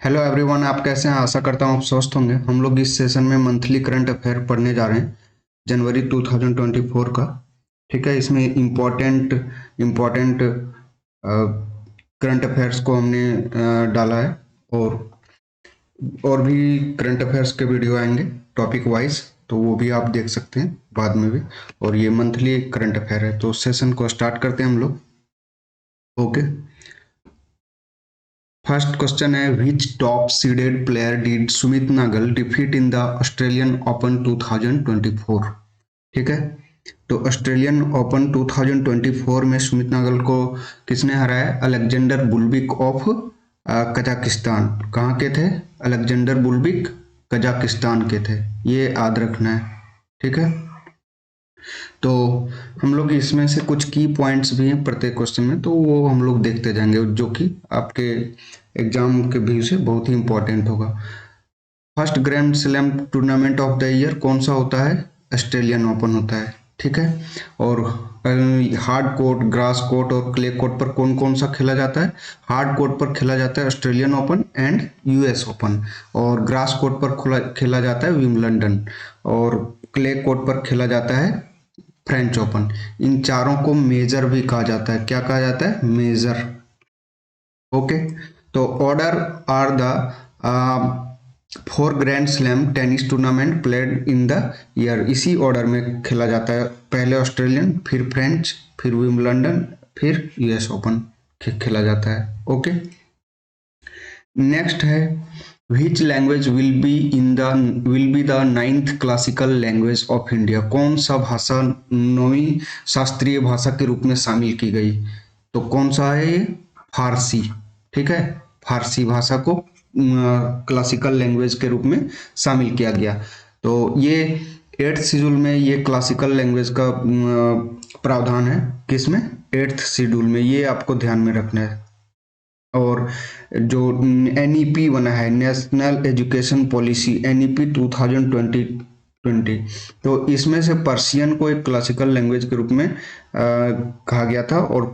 Hello everyone, आप कैसे हैं? आशा करता हूँ आप स्वस्थ होंगे। हम लोग इस सेशन में मंथली करंट अफेयर पढ़ने जा रहे हैं जनवरी 2024 का। ठीक है, इसमें इम्पोर्टेंट करंट अफेयर्स को हमने डाला है। और भी करंट अफेयर्स के वीडियो आएंगे टॉपिक वाइज, तो वो भी आप देख सकते हैं बाद में भी। और ये मंथली करंट अफेयर है, तो सेशन को स्टार्ट करते हैं हम लोग। ओके, फर्स्ट क्वेश्चन है, which top seeded player did Sumit Nagal defeat in the Australian Open 2024? ठीक है, तो ऑस्ट्रेलियन ओपन 2024 में सुमित नागल को किसने हराया? Alexander Bublik of Kazakhstan. कहाँ के थे? अलेक्जेंडर बुल्बिक कजाकिस्तान के थे, ये याद रखना है। ठीक है, तो हम लोग इसमें से कुछ की पॉइंट्स भी हैं प्रत्येक क्वेश्चन में, तो वो हम लोग देखते जाएंगे, जो कि आपके एग्जाम के व्यू से बहुत ही इंपॉर्टेंट होगा। First grand slam tournament of the year कौन सा होता है? ऑस्ट्रेलियन ओपन होता है। ठीक है, और हार्ड कोर्ट, ग्रास कोर्ट और क्ले कोर्ट पर कौन कौन सा खेला जाता है? हार्ड कोर्ट पर खेला जाता है Australian open and US open, और ग्रास कोर्ट पर खेला जाता है विंबलडन, और क्ले कोर्ट पर खेला जाता है फ्रेंच ओपन। इन चारों को मेजर भी कहा जाता है। क्या कहा जाता है? मेजर। ओके, तो order are the four grand slam tennis tournament played in the year. इसी ऑर्डर में खेला जाता है, पहले ऑस्ट्रेलियन, फिर फ्रेंच, फिर विंबलडन, फिर यूएस ओपन खेला जाता है। ओके, नेक्स्ट है, which language will be the 9th classical language of India? कौन सा भाषा 9वीं शास्त्रीय भाषा के रूप में शामिल की गई? तो कौन सा है ये? फारसी। ठीक है, फारसी भाषा को क्लासिकल लैंग्वेज के रूप में शामिल किया गया। तो ये 8th शेड्यूल में ये क्लासिकल लैंग्वेज का प्रावधान है। किसमें? 8th शेड्यूल में, ये आपको ध्यान में रखना है। और जो एनईपी बना है, नेशनल एजुकेशन पॉलिसी, एनईपी 2020, तो इसमें से पर्शियन को एक क्लासिकल लैंग्वेज के रूप में कहा गया था, और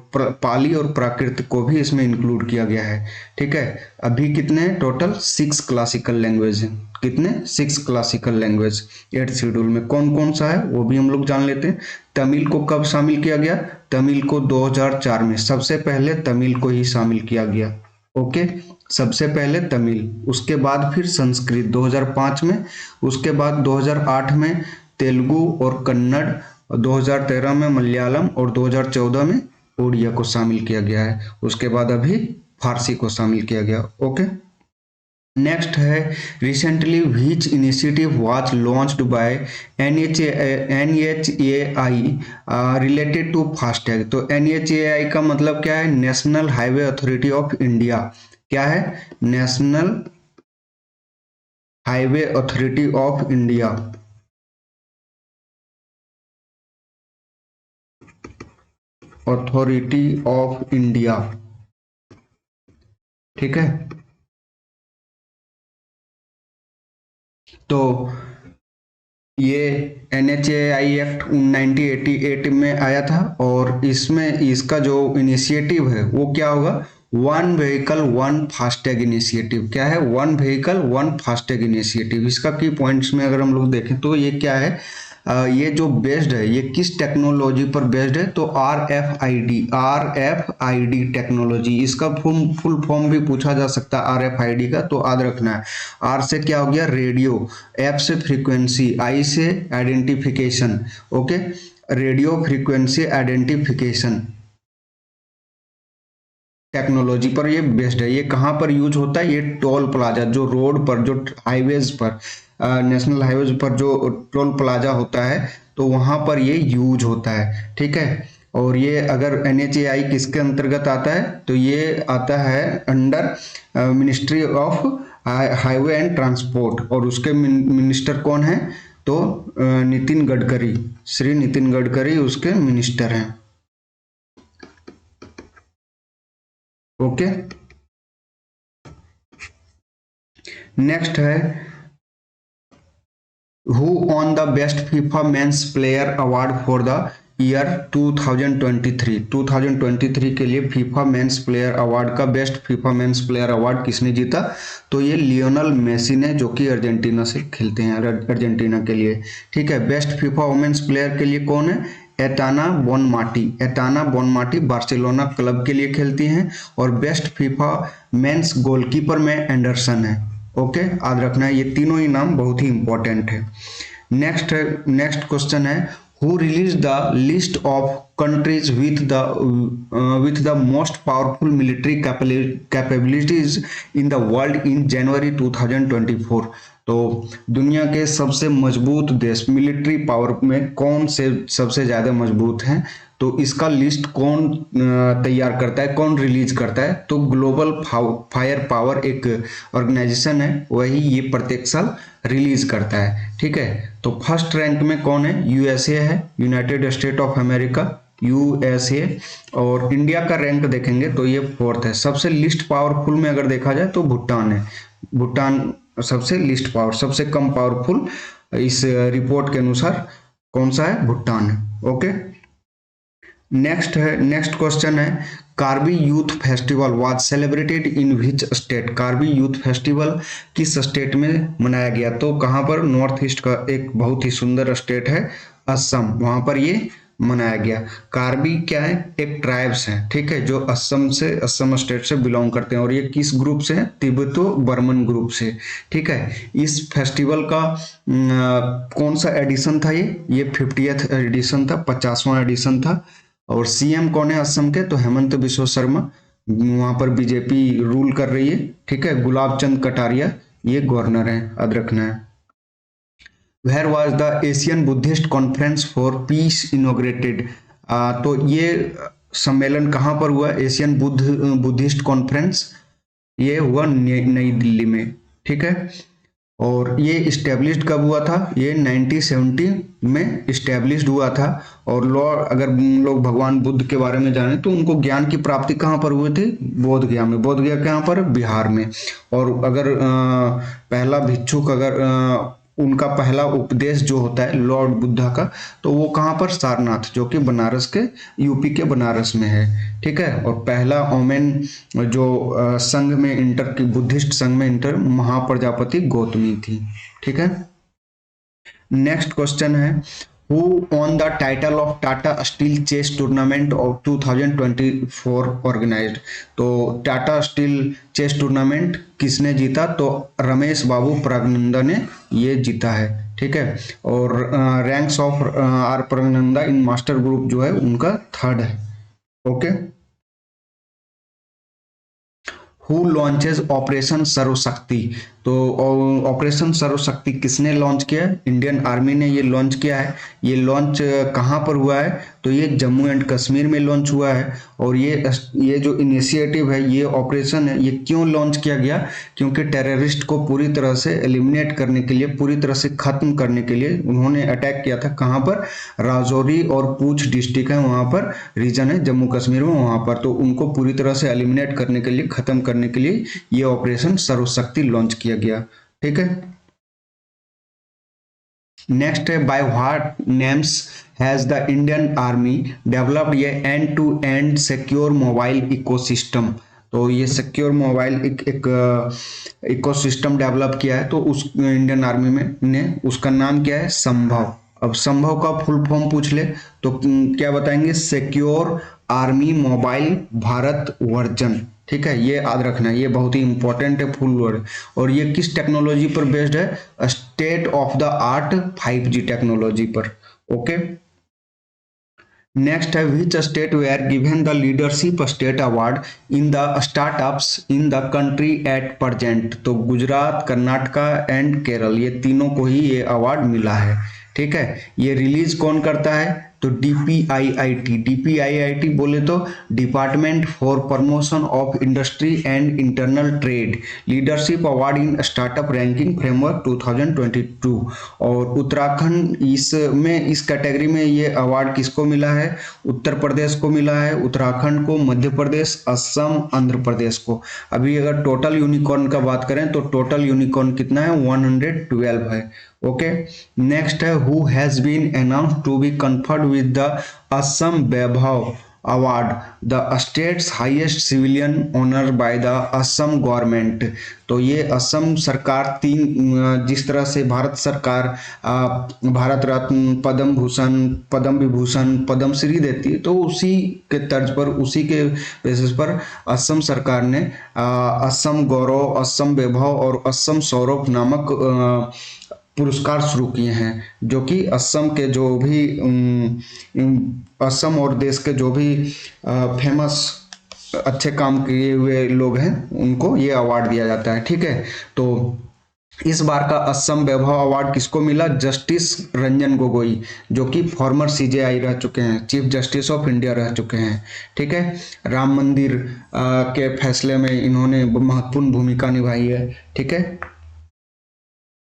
पाली और प्राकृत को भी इसमें इंक्लूड किया गया है। ठीक है, अभी कितने टोटल? 6 क्लासिकल लैंग्वेज हैं। कितने? 6 क्लासिकल लैंग्वेज 8th शेड्यूल में। कौन कौन सा है वो भी हम लोग जान लेते हैं। तमिल को कब शामिल किया गया? तमिल को 2004 में, सबसे पहले तमिल को ही शामिल किया गया। ओके, सबसे पहले तमिल, उसके बाद फिर संस्कृत 2005 में, उसके बाद 2008 में तेलुगु और कन्नड़, 2013 में मलयालम, और 2014 में उड़िया को शामिल किया गया है। उसके बाद अभी फारसी को शामिल किया गया। ओके, नेक्स्ट है, recently which initiative was launched by NHAI related to FASTag? तो NHAI का मतलब क्या है? National highway authority of India. क्या है? National highway authority of India. Authority of India. ठीक है, तो ये NHAI एक्ट 1988 में आया था, और इसमें इसका जो इनिशिएटिव है वो क्या होगा? One vehicle one FASTag initiative. क्या है? One vehicle one FASTag initiative. इसका की पॉइंट्स में अगर हम लोग देखें तो ये क्या है? ये जो बेस्ड है, ये किस टेक्नोलॉजी पर बेस्ड है? तो RFID टेक्नोलॉजी। इसका फुल फॉर्म भी पूछा जा सकता है RFID का, तो याद रखना है। आर से क्या हो गया? रेडियो, एफ से फ्रीक्वेंसी, आई से identification. Okay, radio frequency identification technology पर ये बेस्ड है। ये कहाँ पर यूज होता है? ये टोल प्लाजा, जो रोड पर, जो हाईवेज पर, नेशनल हाईवेज पर जो टोल प्लाजा होता है, तो वहां पर ये यूज होता है। ठीक है, और ये अगर NHAI किसके अंतर्गत आता है? तो ये आता है under ministry of highway and transport, और उसके मिनिस्टर कौन है? तो नितिन गडकरी, श्री नितिन गडकरी उसके मिनिस्टर हैं। ओके, नेक्स्ट है, who won the best FIFA men's player award for the year 2023 के लिए फीफा मेंस प्लेयर अवार्ड का best FIFA men's player award किसने जीता? तो ये लियोनल मेसी ने, जो कि अर्जेंटीना से खेलते हैं, अर्जेंटीना के लिए। ठीक है। बेस्ट फीफा वुमेन्स प्लेयर के लिए कौन है? एटाना बोनमाटी बार्सिलोना क्लब के लिए खेलती हैं। और बेस्ट फीफा मेंस गोलकीपर में एंडरसन है। ओके, याद रखना है, ये तीनों ही नाम बहुत ही इंपॉर्टेंट है। नेक्स्ट क्वेश्चन है, who released the list of countries with the most powerful military capabilities in the world in January 2024? तो दुनिया के सबसे मजबूत देश मिलिट्री पावर में कौन से सबसे ज्यादा मजबूत हैं? तो इसका लिस्ट कौन तैयार करता है, कौन रिलीज करता है? तो ग्लोबल फायर पावर एक ऑर्गेनाइजेशन है, वही ये प्रत्येक साल रिलीज करता है। ठीक है। तो फर्स्ट रैंक में कौन है? यूएसए है, United state of America, USA. और इंडिया का रैंक देखेंगे तो ये फोर्थ है। सबसे लिस्ट पावरफुल में अगर देखा जाए तो भूटान है। भूटान सबसे लिस्ट पावर, सबसे कम पावरफुल इस रिपोर्ट के अनुसार कौन सा है? भूटान है। ओके। नेक्स्ट क्वेश्चन है, Karbi youth festival was celebrated in which state? Karbi youth festival किस स्टेट में मनाया गया? तो कहां पर? नॉर्थ ईस्ट का एक बहुत ही सुंदर स्टेट है असम, वहां पर ये मनाया गया। कार्बी क्या है? एक ट्राइब्स है। ठीक है, जो असम स्टेट से बिलोंग करते हैं। और ये किस ग्रुप से है? तिब्बतो बर्मन ग्रुप से। ठीक है। इस फेस्टिवल का कौन सा एडिशन था? ये 50th एडिशन था, 50वां एडिशन था। और सीएम कौन है असम के? तो हेमंत बिश्व शर्मा, वहां पर बीजेपी रूल कर रही है। ठीक है। गुलाब चंद कटारिया ये गवर्नर है, याद रखना है। Where was the Asian Buddhist conference for peace inaugurated? तो ये सम्मेलन कहां पर हुआ? एशियन बुद्धिस्ट कॉन्फ्रेंस ये हुआ नई दिल्ली में। ठीक है। और ये इस्टेब्लिश्ड कब हुआ था? ये 1970 में इस्टेब्लिश्ड हुआ था। और लॉर्ड, अगर लोग भगवान बुद्ध के बारे में जाने तो उनको ज्ञान की प्राप्ति कहाँ पर हुई थी? बोध गया में। बोध गया कहाँ पर? बिहार में। और अगर पहला भिक्षुक, अगर उनका पहला उपदेश जो होता है लॉर्ड बुद्धा का, तो वो कहाँ पर? सारनाथ, जो कि बनारस के, यूपी के बनारस में है। ठीक है। और पहला ओमेन जो संघ में इंटर की, बुद्धिस्ट संघ में इंटर, महाप्रजापति गौतमी थी। ठीक है। नेक्स्ट क्वेश्चन है, who won the title of Tata Steel chess tournament of 2024 organised? तो टाटा स्टील चेस टूर्नामेंट किसने जीता? तो रमेश बाबू प्रगनंदा ने ये जीता है। ठीक है। और ranks of R Praggnanandhaa in master group जो है उनका 3rd है। Okay. Who launches operation Sarvashakti? तो ऑपरेशन सर्वशक्ति किसने लॉन्च किया? इंडियन आर्मी ने ये लॉन्च किया है। ये लॉन्च कहाँ पर हुआ है? तो ये जम्मू एंड कश्मीर में लॉन्च हुआ है। और ये जो इनिशिएटिव है, ये ऑपरेशन है, ये क्यों लॉन्च किया गया? क्योंकि टेररिस्ट को पूरी तरह से एलिमिनेट करने के लिए, पूरी तरह से खत्म करने के लिए उन्होंने अटैक किया था। कहाँ पर? राजौरी और पूंछ डिस्ट्रिक्ट है, वहां पर रीजन है जम्मू कश्मीर में, वहां पर। तो उनको पूरी तरह से एलिमिनेट करने के लिए, खत्म करने के लिए ये ऑपरेशन सर्वशक्ति लॉन्च किया गया। ठीक है। नेक्स्ट है, by what names has the Indian army developed ये end to end secure mobile ecosystem? तो ये सिक्योर मोबाइल एक इकोसिस्टम डेवलप किया है। तो उस इंडियन आर्मी में ने उसका नाम क्या है? संभव। अब संभव का फुल फॉर्म पूछ ले तो क्या बताएंगे? Secure army mobile Bharat version. ठीक है, ये याद रखना है, ये बहुत ही इंपॉर्टेंट है फुल वर्ड। और ये किस टेक्नोलॉजी पर बेस्ड है? State of the art 5G technology पर। ओके। नेक्स्ट है, which state were given the leadership state award in the startups in the country at present? तो गुजरात, कर्नाटका एंड केरल, ये तीनों को ही ये अवार्ड मिला है। ठीक है। ये रिलीज कौन करता है? तो DPIIT बोले तो department for promotion of industry and internal trade leadership award in startup ranking framework 2022। और उत्तराखंड इसमें, इस कैटेगरी में ये अवार्ड किसको मिला है? उत्तर प्रदेश को मिला है, उत्तराखंड को, मध्य प्रदेश, असम, आंध्र प्रदेश को। अभी अगर टोटल यूनिकॉर्न का बात करें तो टोटल यूनिकॉर्न कितना है? 112 है। ओके, नेक्स्ट है who has been announced to be conferred with the Assam Vaibhav award, the state's highest civilian honour by the Assam government. तो ये असम सरकार तीन, जिस तरह से भारत सरकार भारत रत्न, पद्म भूषण, पद्म विभूषण, पद्म श्री देती है, तो उसी के तर्ज पर, उसी के बेसिस पर असम सरकार ने असम गौरव, असम वैभव और असम सौरभ नामक पुरस्कार शुरू किए हैं, जो कि असम के जो भी असम और देश के जो भी फेमस अच्छे काम किए हुए लोग हैं उनको ये अवार्ड दिया जाता है। ठीक है, तो इस बार का असम वैभव अवार्ड किसको मिला? जस्टिस रंजन गोगोई, जो कि फॉर्मर सीजेआई रह चुके हैं, चीफ जस्टिस ऑफ इंडिया रह चुके हैं। ठीक है, राम मंदिर के फैसले में इन्होंने महत्वपूर्ण भूमिका निभाई है। ठीक है,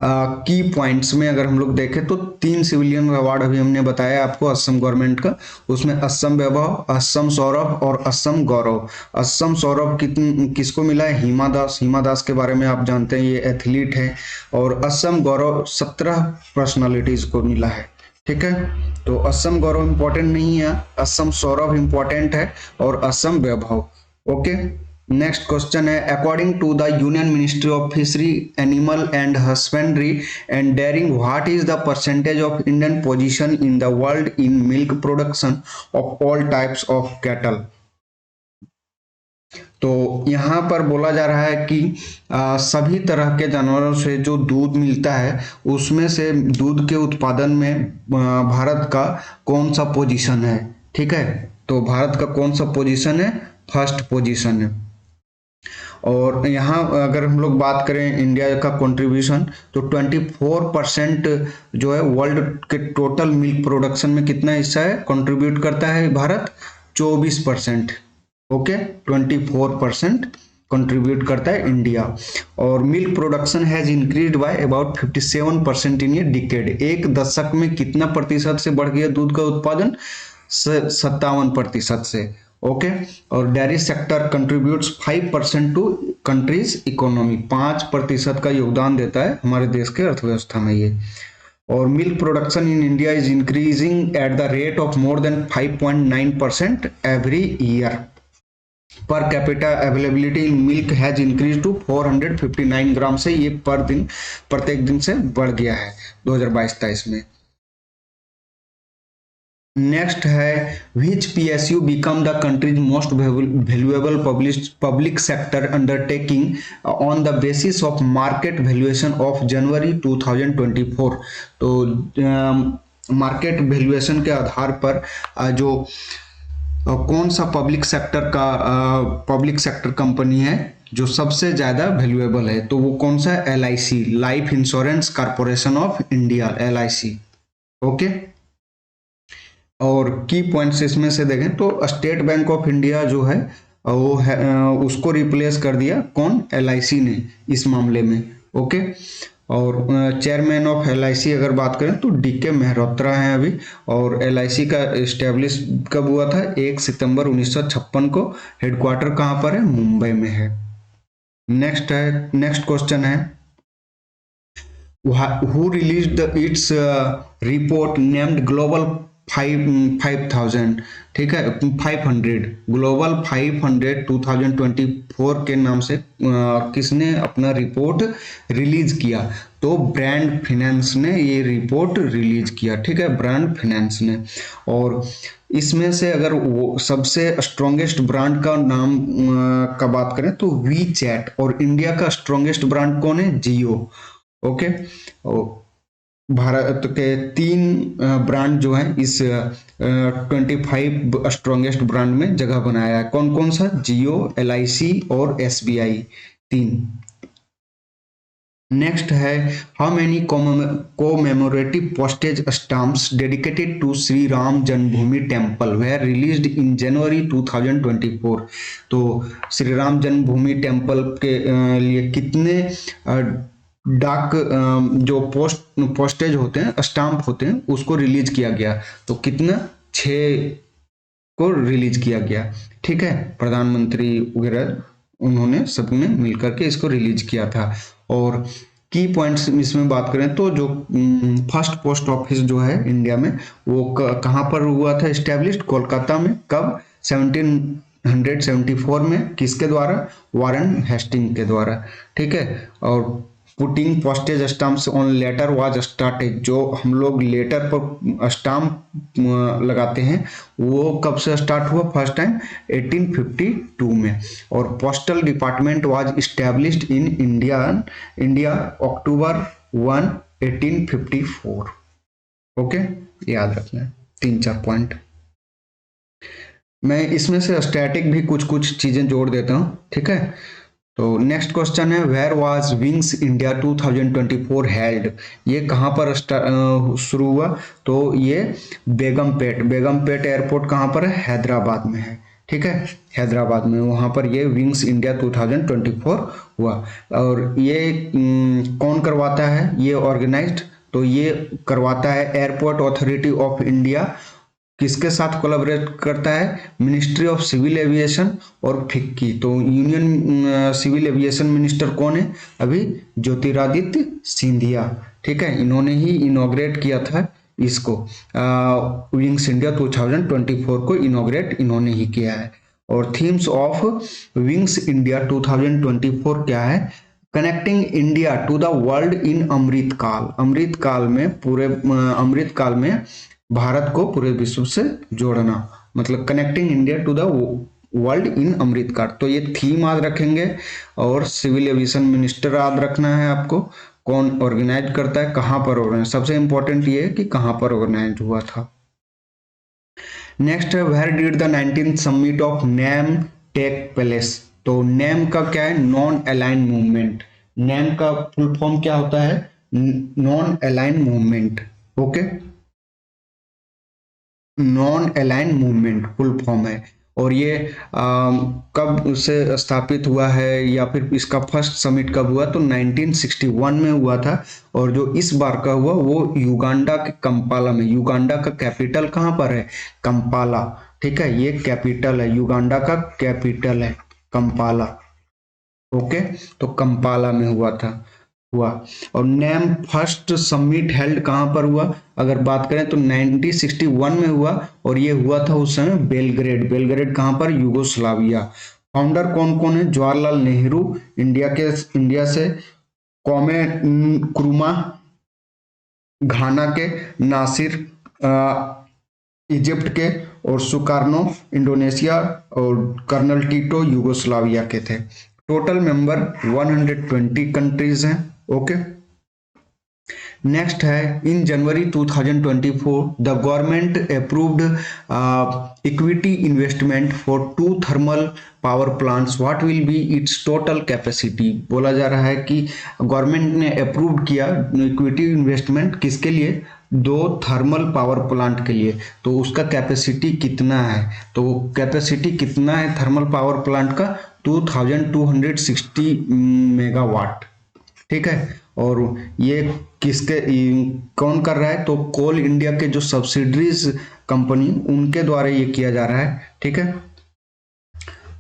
की पॉइंट्स में अगर हम लोग देखें तो 3 सिविलियन अवार्ड अभी हमने बताया आपको असम गवर्नमेंट का, उसमें असम वैभव, असम सौरभ और असम गौरव। असम सौरभ किसको मिला है? हिमा दास। हिमा दास के बारे में आप जानते हैं, ये एथलीट है। और असम गौरव 17 पर्सनालिटीज को मिला है। ठीक है, तो असम गौरव इंपॉर्टेंट नहीं है, असम सौरभ इंपॉर्टेंट है और Assam Vaibhav. Okay, next question है, according to the union ministry of fishery, animal and husbandry and dairying, what is the percentage of Indian position in the world in milk production of all types of cattle. तो यहाँ पर बोला जा रहा है कि सभी तरह के जानवरों से जो दूध मिलता है उसमें से दूध के उत्पादन में भारत का कौन सा पोजीशन है। ठीक है, तो भारत का कौन सा पोजीशन है? फर्स्ट पोजीशन है। और यहाँ अगर हम लोग बात करें इंडिया का कंट्रीब्यूशन, तो 24% जो है वर्ल्ड के टोटल मिल्क प्रोडक्शन में कितना हिस्सा है कंट्रीब्यूट करता है भारत? 24%। ओके, 24% कंट्रीब्यूट करता है इंडिया। और milk production has increased by about 57% in a decade. एक दशक में कितना प्रतिशत से बढ़ गया दूध का उत्पादन? 57% से। ओके, और dairy sector contributes 5% to country's economy. 5% का योगदान देता है हमारे देश के अर्थव्यवस्था में ये। और milk production in India is increasing at the rate of more than 5.9% every year. Per capita availability in milk has increase to 459 gram से ये पर दिन, प्रत्येक दिन से बढ़ गया है 2022-23 में। नेक्स्ट है, which PSU become the country's most valuable public sector undertaking on the basis of market valuation of January 2024। तो मार्केट वैल्यूएशन के आधार पर जो कौन सा पब्लिक सेक्टर कंपनी है जो सबसे ज्यादा वैल्यूएबल है, तो वो कौन सा? LIC, life insurance corporation of India, LIC। Okay, और की पॉइंट्स इसमें से देखें तो स्टेट बैंक ऑफ इंडिया जो है वो है, उसको रिप्लेस कर दिया कौन? LIC ने इस मामले में। ओके, और चेयरमैन ऑफ LIC अगर बात करें तो DK मेहरोत्रा हैं अभी। और LIC का इस्टेब्लिश कब हुआ था? 1 सितंबर 1956 को। हेडक्वार्टर कहाँ पर है? मुंबई में है। नेक्स्ट क्वेश्चन है, who released its report named Global 5000। ठीक है, 500 ग्लोबल 500 2024 के नाम से किसने अपना रिपोर्ट रिलीज किया? तो ब्रांड फाइनेंस ने ये रिपोर्ट रिलीज किया। ठीक है, ब्रांड फाइनेंस ने। और इसमें से अगर वो सबसे स्ट्रॉन्गेस्ट ब्रांड का नाम का बात करें तो WeChat, और इंडिया का स्ट्रॉन्गेस्ट ब्रांड कौन है? जियो। ओके, भारत के 3 ब्रांड जो हैं इस 25 स्ट्रॉन्गेस्ट ब्रांड में जगह बनाया है। कौन कौन सा? जियो, LIC और SBI, 3। नेक्स्ट है, how many commemorative postage stamps dedicated to Shri Ram Janmabhoomi temple were released in January 2024। तो श्री राम जन्मभूमि टेम्पल के लिए कितने डाक जो पोस्टेज होते हैं, स्टाम्प होते हैं, उसको रिलीज किया गया? तो कितना? 6 को रिलीज किया गया। ठीक है, प्रधानमंत्री वगैरह उन्होंने सबने मिलकर के इसको रिलीज किया था। और की पॉइंट्स इसमें बात करें तो जो फर्स्ट पोस्ट ऑफिस जो है इंडिया में वो कहाँ पर हुआ था एस्टेब्लिश्ड? कोलकाता में। कब? 1774 में। किसके द्वारा? वारन हेस्टिंग के द्वारा। ठीक है। और putting postage stamps on letter was started, जो हम लोग लेटर पर स्टाम्प लगाते हैं वो कब से स्टार्ट हुआ फर्स्ट टाइम? 1852 में। और postal department was established in India October 1 1854। Okay, याद रखना 3-4 पॉइंट। मैं इसमें से स्टैटिक भी कुछ कुछ चीजें जोड़ देता हूँ। ठीक है। तो नेक्स्ट क्वेश्चन है where was Wings India 2024 held? ये कहाँ पर शुरू हुआ? तो ये बेगमपेट एयरपोर्ट कहाँ पर है? हैदराबाद में है। ठीक है, हैदराबाद में, वहाँ पर ये विंग्स इंडिया 2024 हुआ। और ये कौन करवाता है ये ऑर्गेनाइज्ड? तो ये करवाता है एयरपोर्ट अथॉरिटी ऑफ इंडिया। किसके साथ कोलैबोरेट करता है? मिनिस्ट्री ऑफ सिविल एविएशन और फिक्की। तो यूनियन सिविल एविएशन मिनिस्टर कौन है अभी? ज्योतिरादित्य सिंधिया। ठीक है, इन्होंने ही इनॉग्रेट किया था इसको, विंग्स इंडिया 2024 को इनॉग्रेट इन्होंने ही किया है। और थीम्स ऑफ विंग्स इंडिया 2024 क्या है? Connecting India to the world in Amrit Kaal. Amrit काल में अमृत काल में भारत को पूरे विश्व से जोड़ना, मतलब connecting India to the world in Amrit Kaal. तो ये थीम याद रखेंगे। और सिविल एविएशन मिनिस्टर याद रखना है आपको, कौन ऑर्गेनाइज करता है, कहां पर ऑर्गेनाइज, सबसे इंपॉर्टेंट ये है कि कहां पर ऑर्गेनाइज हुआ था। नेक्स्ट है where did the 19th summit of NAM take place? तो नेम का क्या है? Non align movement. नेम का फुल फॉर्म क्या होता है? Non align movement. Okay, non align movement full form है। और ये कब से स्थापित हुआ है या फिर इसका फर्स्ट समिट कब हुआ? तो 1961 में हुआ था। और जो इस बार का हुआ वो युगांडा के कंपाला में। युगांडा का कैपिटल कहाँ पर है? कंपाला। ठीक है, ये कैपिटल है, युगांडा का कैपिटल है कंपाला। ओके, तो कंपाला में हुआ। और नेम फर्स्ट समिट हेल्ड कहां पर हुआ? अगर बात करें तो 1961 में हुआ। और ये हुआ था उस समय बेलग्रेड कहां पर? यूगोस्लाविया। फाउंडर कौन कौन है? जवाहरलाल नेहरू इंडिया से, क्वामे क्रुमा घाना के, नासिर इजिप्ट के, और सुकार्नो इंडोनेशिया, और कर्नल टीटो यूगोस्लाविया के थे। टोटल मेंबर 120 कंट्रीज हैं। ओके, नेक्स्ट है इन January 2024 the government approved equity investment for 2 thermal power plants. What will be it's total capacity? बोला जा रहा है कि गवर्नमेंट ने अप्रूव किया इक्विटी इन्वेस्टमेंट किसके लिए? 2 थर्मल पावर प्लांट के लिए। तो उसका कैपेसिटी कितना है? तो कैपेसिटी कितना है थर्मल पावर प्लांट का? 2260 मेगावाट। ठीक है, और ये किसके कौन कर रहा है? तो कोल इंडिया के जो सब्सिडरीज कंपनी उनके द्वारा ये किया जा रहा है। ठीक है,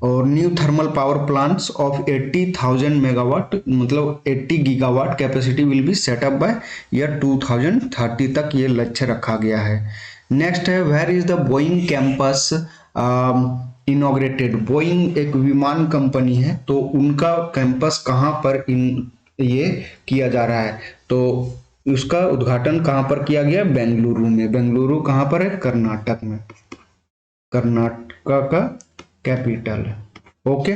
और new thermal power plants of 80,000 megawatt, मतलब 80 gigawatt capacity will be set up by year 2030 तक ये लक्ष्य रखा गया है। नेक्स्ट है where is the Boeing campus inaugurated? Boeing एक विमान कंपनी है, तो उनका कैंपस कहाँ पर ये किया जा रहा है? तो उसका उद्घाटन कहाँ पर किया गया? बेंगलुरु में। बेंगलुरु कहाँ पर है? कर्नाटक में। कर्नाटका का कैपिटल है। ओके,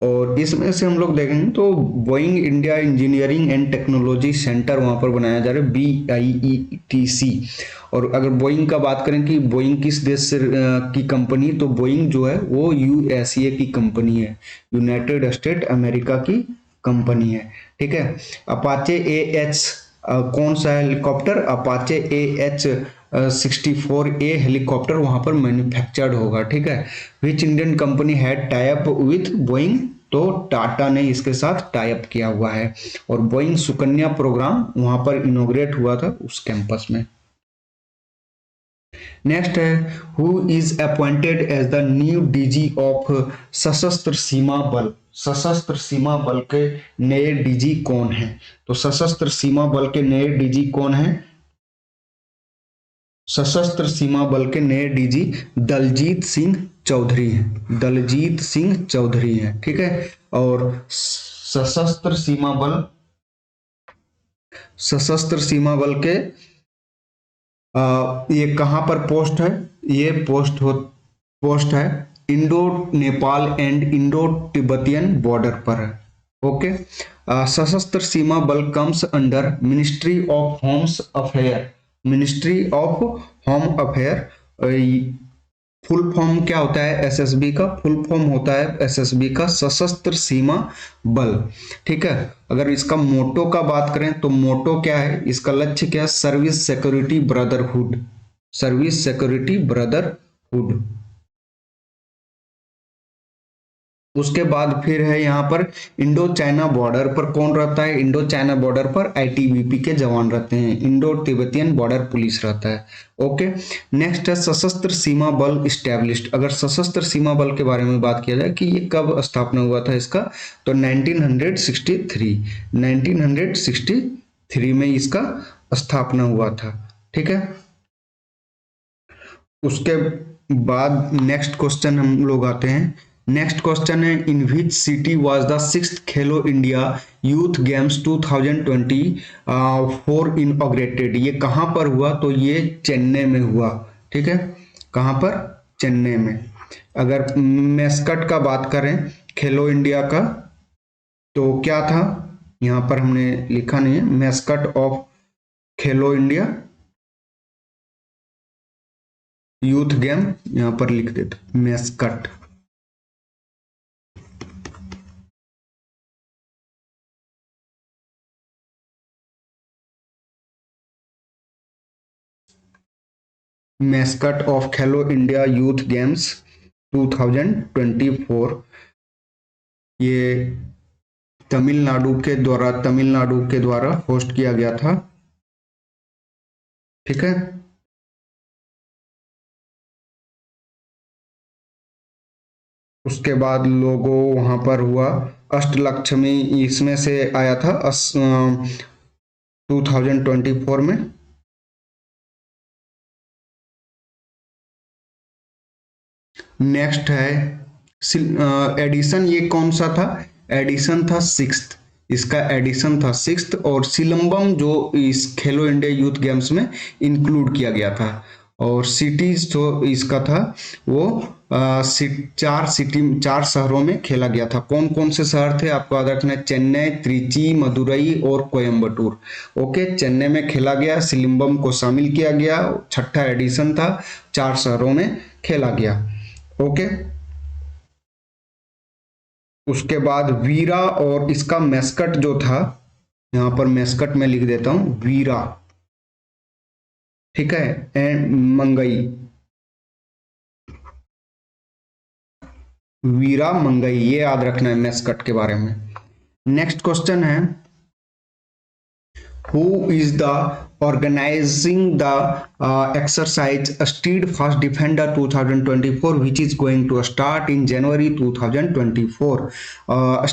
और इसमें से हम लोग देखेंगे तो Boeing India engineering and technology centre वहां पर बनाया जा रहा है, BIETC। और अगर बोइंग का बात करें कि बोइंग किस देश से की कंपनी, तो बोइंग जो है वो USA की कंपनी है, यूनाइटेड स्टेट अमेरिका की कंपनी है। ठीक है, अपाचे AH कौन सा हेलीकॉप्टर? अपाचे AH-64A हेलीकॉप्टर वहां पर मैन्युफैक्चर्ड होगा। ठीक है, which Indian company had tie up with Boeing? तो टाटा ने इसके साथ टाई अप किया हुआ है। और बोइंग सुकन्या प्रोग्राम वहां पर इनॉग्रेट हुआ था उस कैंपस में। नेक्स्ट है who is appointed as the new DG ऑफ सशस्त्र सीमा बल? सशस्त्र सीमा बल के नए डीजी कौन है? तो सशस्त्र सीमा बल के नए डीजी कौन है? सशस्त्र सीमा बल के नए डीजी दलजीत सिंह चौधरी हैं। दलजीत सिंह चौधरी हैं, ठीक है। और सशस्त्र सीमा बल के ये कहां पर पोस्ट है? ये पोस्ट है Indo Nepal and Indo Tibetan border पर है। Okay. Sashastra Seema Bal comes under ministry of homes affair. Ministry of home affair full form क्या होता है? एसएसबी का फुल फॉर्म होता है एसएसबी का सशस्त्र सीमा बल, ठीक है। अगर इसका मोटो का बात करें तो मोटो क्या है? इसका लक्ष्य क्या है? Service security brotherhood. Service security brotherhood. उसके बाद फिर है यहाँ पर इंडो चाइना बॉर्डर पर कौन रहता है? इंडो चाइना बॉर्डर पर आईटीबीपी के जवान रहते हैं। इंडो तिब्बतियन बॉर्डर पुलिस रहता है। ओके। नेक्स्ट है सशस्त्र सीमा बल इस्टेब्लिश्ड। अगर सशस्त्र सीमा बल के बारे में बात किया जाए कि ये कब स्थापना हुआ था इसका, तो 1963 में इसका स्थापना हुआ था, ठीक है। उसके बाद नेक्स्ट क्वेश्चन हम लोग आते हैं। नेक्स्ट क्वेश्चन है in which city was the 6th Khelo India youth games 2024 inaugurated. ये कहां पर हुआ? तो ये चेन्नई में हुआ, ठीक है। कहां पर? चेन्नई में। अगर मैस्कट का बात करें खेलो इंडिया का तो क्या था? यहां पर हमने लिखा नहीं है mascot of Khelo India youth game, यहां पर लिख देता mascot. Mascot of Khelo India youth games 2024 ये तमिलनाडु के द्वारा होस्ट किया गया था, ठीक है। उसके बाद लोगो वहां पर हुआ अष्टलक्ष्मी, इसमें से आया था 2024 में। नेक्स्ट है एडिशन, ये कौन सा था? एडिशन था 6th। इसका एडिशन था 6th और सिलंबम जो इस खेलो इंडिया यूथ गेम्स में इंक्लूड किया गया था। और सिटीज जो इसका था वो 4 शहरों में खेला गया था। कौन कौन से शहर थे आपको याद रखना है? चेन्नई, त्रिची, मदुरई और कोयम्बटूर। ओके। चेन्नई में खेला गया, सिलंबम को शामिल किया गया, 6ठा एडिशन था, 4 शहरों में खेला गया। ओके। उसके बाद वीरा और इसका मैस्कट जो था, यहां पर मैस्कट में लिख देता हूं वीरा, ठीक है, एंड मंगई। वीरा मंगई, ये याद रखना है मैस्कट के बारे में। नेक्स्ट क्वेश्चन है who is the organizing the exercise Steadfast Defender 2024 which is going to start in January 2024।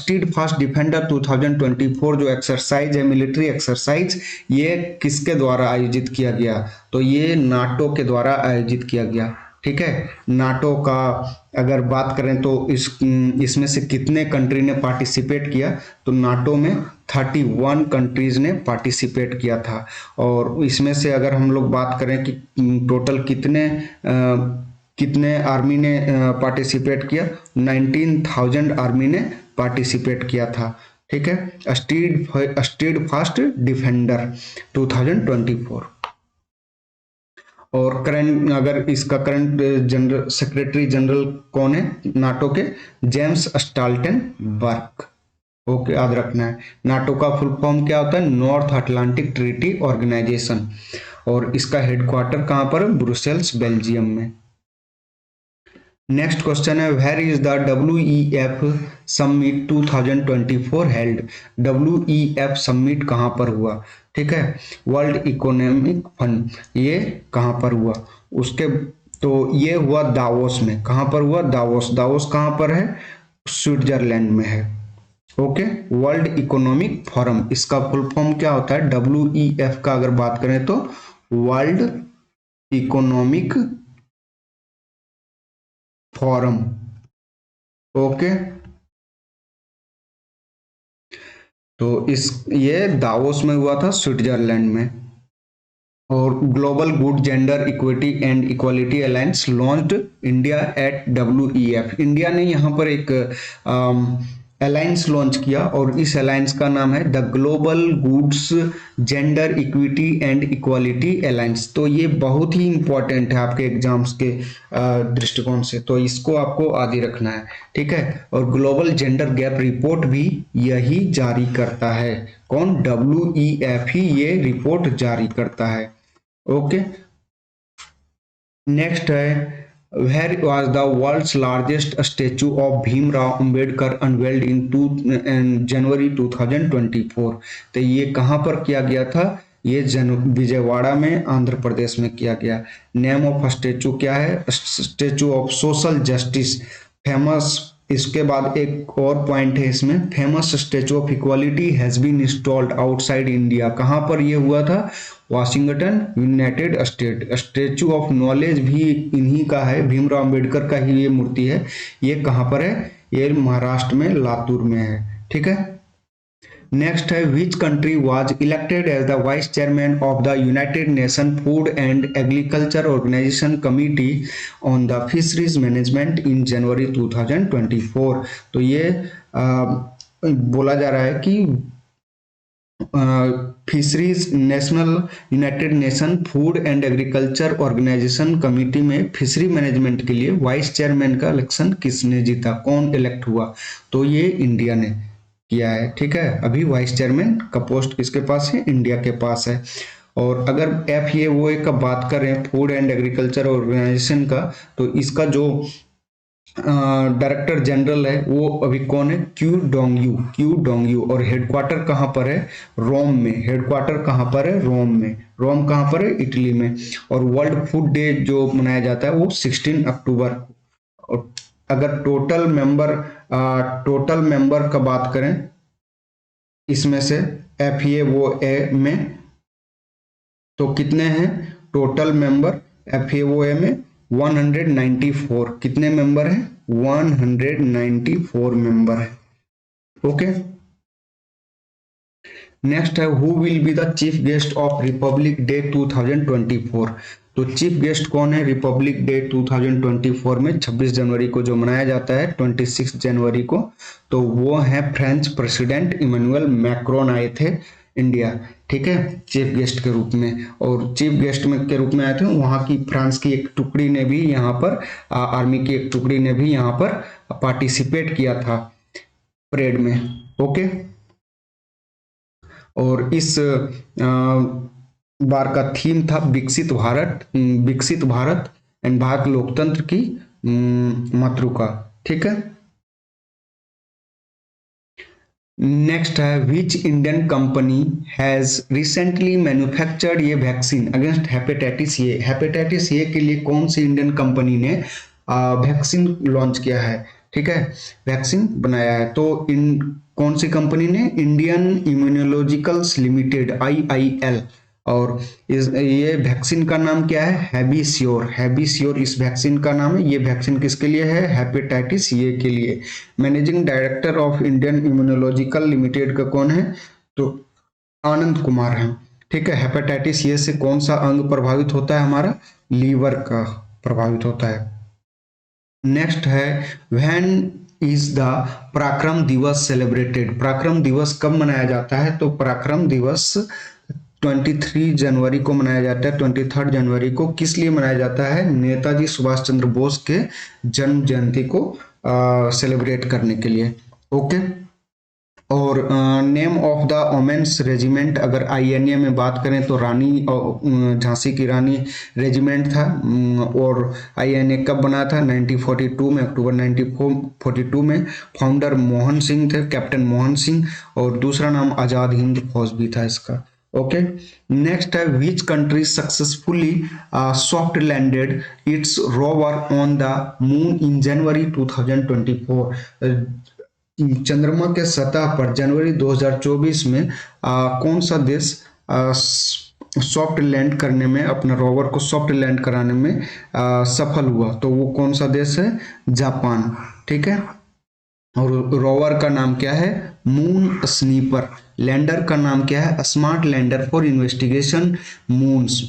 Steadfast Defender 2024 जो एक्सरसाइज है, मिलिट्री एक्सरसाइज, ये किसके द्वारा आयोजित किया गया? तो ये नाटो के द्वारा आयोजित किया गया, ठीक है। नाटो का अगर बात करें तो इसमें से कितने कंट्री ने पार्टिसिपेट किया? तो नाटो में 31 कंट्रीज ने पार्टिसिपेट किया था। और इसमें से अगर हम लोग बात करें कि टोटल कितने आर्मी ने पार्टिसिपेट किया, 19,000 आर्मी ने पार्टिसिपेट किया था, ठीक है। स्टीडफास्ट डिफेंडर 2024। और करंट, अगर इसका करंट जनरल सेक्रेटरी जनरल कौन है नाटो के? James Stoltenberg. ओके, याद रखना है। नाटो का फुल फॉर्म क्या होता है? North Atlantic Treaty Organisation. और इसका हेडक्वार्टर कहां पर? ब्रुसेल्स, बेल्जियम में। नेक्स्ट क्वेश्चन है where is the WEF summit 2024 held. WEF summit कहां पर हुआ? ठीक है, वर्ल्ड इकोनॉमिक फंड, ये कहां पर हुआ? उसके तो ये हुआ दावोस में। कहां पर हुआ? दावोस। दावोस कहां पर है? स्विट्जरलैंड में है। ओके, वर्ल्ड इकोनॉमिक फोरम, इसका फुल फॉर्म क्या होता है? WEF का अगर बात करें तो वर्ल्ड इकोनॉमिक फोरम। ओके, तो ये दावोस में हुआ था, स्विट्जरलैंड में। और global good gender equity and equality alliance launched India at WEF। India ने यहाँ पर एक अलायंस लॉन्च किया और इस अलायंस का नाम है the global goods gender equity and equality alliance. तो ये बहुत ही इंपॉर्टेंट है आपके एग्जाम्स के दृष्टिकोण से, तो इसको आपको आदि रखना है, ठीक है। और ग्लोबल जेंडर गैप रिपोर्ट भी यही जारी करता है। कौन? WEF ही ये रिपोर्ट जारी करता है। ओके, नेक्स्ट है Where was the world's largest statue of Bhimrao Ambedkar unveiled in January 2024? तो ये कहाँ पर किया गया था? ये विजयवाड़ा में, आंध्र प्रदेश में किया गया। नेम ऑफ स्टेचू क्या है? Statue of social justice, famous. इसके बाद एक और पॉइंट है इसमें, famous statue of equality has been installed outside India. कहाँ पर ये हुआ था? Washington, United State. Statue of knowledge भी इन्हीं का है, भीमराव अंबेडकर का ही ये मूर्ति है। ये कहाँ पर है? ये महाराष्ट्र में, लातूर में है, ठीक है। नेक्स्ट है which country was elected as the vice chairman of the United Nation food and agriculture organization committee on the fisheries management in January 2024। तो ये बोला जा रहा है कि fisheries national United Nation food and agriculture organization committee में fishery management के लिए वाइस चेयरमैन का इलेक्शन किसने जीता? कौन इलेक्ट हुआ? तो ये इंडिया ने किया है, ठीक है। अभी वाइस चेयरमैन का पोस्ट किसके पास है? इंडिया के पास है। और अगर FAO का बात करें, फूड एंड एग्रीकल्चर ऑर्गेनाइजेशन का, तो इसका जो डायरेक्टर जनरल है वो अभी कौन है? क्यू डोंगयू। और हेडक्वार्टर कहाँ पर है? रोम में। हेडक्वार्टर कहाँ पर है? रोम में। रोम कहाँ पर है? इटली में। और वर्ल्ड फूड डे जो मनाया जाता है वो 16 अक्टूबर। और अगर टोटल मेंबर का बात करें इसमें से FAO में, तो कितने हैं टोटल मेंबर FAO में? 194। कितने मेंबर हैं? 194 मेंबर है। ओके, नेक्स्ट है who will be the chief guest of Republic day 2024। तो चीफ गेस्ट कौन है रिपब्लिक डे 2024 में? 26 जनवरी को जो मनाया जाता है, 26 जनवरी को, तो वो है फ्रेंच प्रेसिडेंट इमैनुअल मैक्रोन आए थे इंडिया, ठीक है, चीफ गेस्ट के रूप में। और चीफ गेस्ट में के रूप में आए थे वहाँ की फ्रांस की एक टुकड़ी ने भी यहाँ पर, आर्मी की एक टुकड़ी ने भी यहाँ पर पार्टिसिपेट किया था परेड में। ओके, और इस बार का थीम था विकसित भारत एंड भारत लोकतंत्र की मातृका, ठीक है। नेक्स्ट है which Indian company has recently manufactured ये vaccine against hepatitis A. Hepatitis A के लिए कौन सी इंडियन कंपनी ने वैक्सीन लॉन्च किया है, ठीक है, वैक्सीन बनाया है? तो कौन सी कंपनी ने? Indian Immunologicals Limited, IIL। और ये वैक्सीन का नाम क्या है? हैबीश्योर इस वैक्सीन का नाम है। ये वैक्सीन किसके लिए है? हेपेटाइटिस ए के लिए। Managing director of Indian immunological limited का कौन है? तो आनंद कुमार है, ठीक है। हेपेटाइटिस ए से कौन सा अंग प्रभावित होता है? हमारा लीवर का प्रभावित होता है। नेक्स्ट है व्हेन इज द पराक्रम दिवस सेलिब्रेटेड। पराक्रम दिवस कब मनाया जाता है? तो पराक्रम दिवस 23 जनवरी को मनाया जाता है। 23 जनवरी को किस लिए मनाया जाता है? नेताजी सुभाष चंद्र बोस के जन्म जयंती को सेलिब्रेट करने के लिए। ओके, और name of the women's regiment अगर INA में बात करें तो रानी झांसी की रानी रेजिमेंट था। और INA कब बना था? 1942 में, अक्टूबर 1942 में। फाउंडर मोहन सिंह थे, कैप्टन मोहन सिंह। और दूसरा नाम आज़ाद हिंद फौज भी था इसका। ओके। नेक्स्ट है which country successfully soft landed its rover on the moon in January 2024। चंद्रमा के सतह पर जनवरी 2024 में कौन सा देश सॉफ्ट लैंड करने में, अपना रोवर को सॉफ्ट लैंड कराने में सफल हुआ? तो वो कौन सा देश है? जापान। ठीक है। और रोवर का नाम क्या है? Moon sniper. लैंडर का नाम क्या है? Smart lander for investigation moons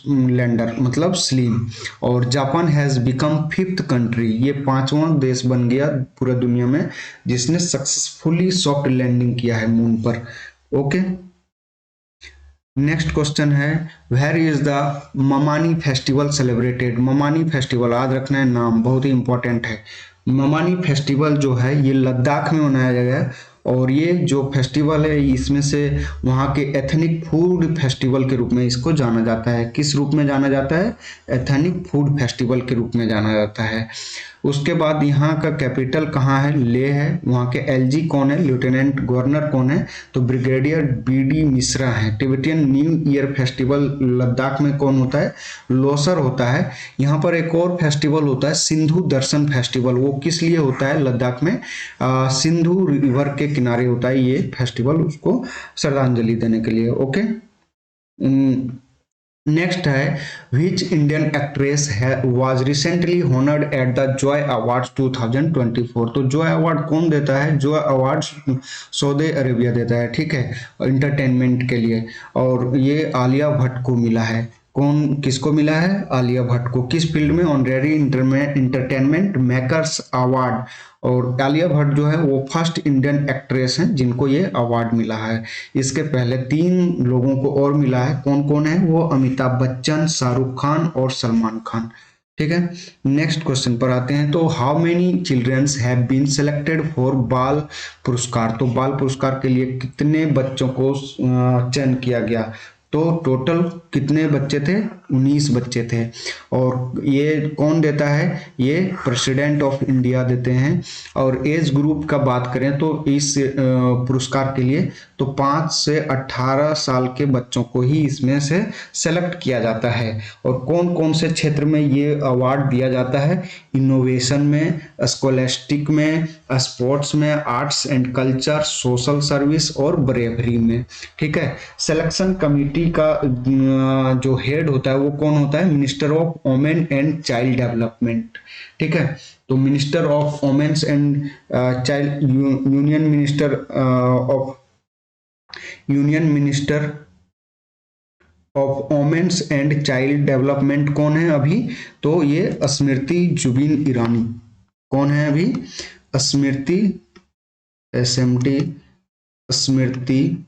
lander, मतलब स्लिम। और Japan has become fifth country, ये पांचवा देश बन गया पूरा दुनिया में जिसने सक्सेसफुली सॉफ्ट लैंडिंग किया है मून पर। ओके। नेक्स्ट क्वेश्चन है where is the Mamani festival celebrated? Mamani festival याद रखना है, नाम बहुत ही इंपॉर्टेंट है। ममानी फेस्टिवल जो है ये लद्दाख में मनाया गया, और ये जो फेस्टिवल है इसमें से वहाँ के एथनिक फूड फेस्टिवल के रूप में इसको जाना जाता है। किस रूप में जाना जाता है? एथनिक फूड फेस्टिवल के रूप में जाना जाता है। उसके बाद यहाँ का कैपिटल कहाँ है? लेह है। वहाँ के एलजी कौन है? लेफ्टिनेंट गवर्नर कौन है? तो ब्रिगेडियर बीडी मिश्रा है। Tibetan new year festival Ladakh में कौन होता है? लोसर होता है। यहाँ पर एक और फेस्टिवल होता है सिंधु दर्शन फेस्टिवल। वो किस लिए होता है लद्दाख में? सिंधु रिवर के किनारे होता है ये फेस्टिवल, उसको श्रद्धांजलि देने के लिए। ओके। नेक्स्ट है which Indian actress was recently honoured at the Joy awards 2024? तो जॉय अवार्ड कौन देता है? जॉय अवार्ड सऊदी अरेबिया देता है। ठीक है, इंटरटेनमेंट के लिए। और ये आलिया भट्ट को मिला है। कौन, किसको मिला है? आलिया भट्ट को। किस फील्ड में? Honorary entertainment makers award. और आलिया भट्ट जो है वो फर्स्ट इंडियन एक्ट्रेस हैं जिनको ये अवार्ड मिला है। इसके पहले 3 लोगों को और मिला है। कौन कौन है वो? अमिताभ बच्चन, शाहरुख खान और सलमान खान। ठीक है। नेक्स्ट क्वेश्चन पर आते हैं। तो how many childrens have been selected for Bal Puraskar? तो बाल पुरस्कार के लिए कितने बच्चों को चयन किया गया? तो टोटल कितने बच्चे थे? 19 बच्चे थे। और ये कौन देता है? ये प्रेसिडेंट ऑफ इंडिया देते हैं। और एज ग्रुप का बात करें तो इस पुरस्कार के लिए तो 5 से 18 साल के बच्चों को ही इसमें से सेलेक्ट किया जाता है। और कौन कौन से क्षेत्र में ये अवार्ड दिया जाता है? इनोवेशन में, स्कॉलेस्टिक में, स्पोर्ट्स में, arts and culture, social service और ब्रेवरी में। ठीक है। सिलेक्शन कमिटी का जो हेड होता है वो कौन होता है? Minister of women and child development. ठीक है। तो minister of womens and child union minister of womens and child development कौन है अभी? तो ये स्मृति जुबिन ईरानी। कौन है अभी? स्मृति, SMT, Smriti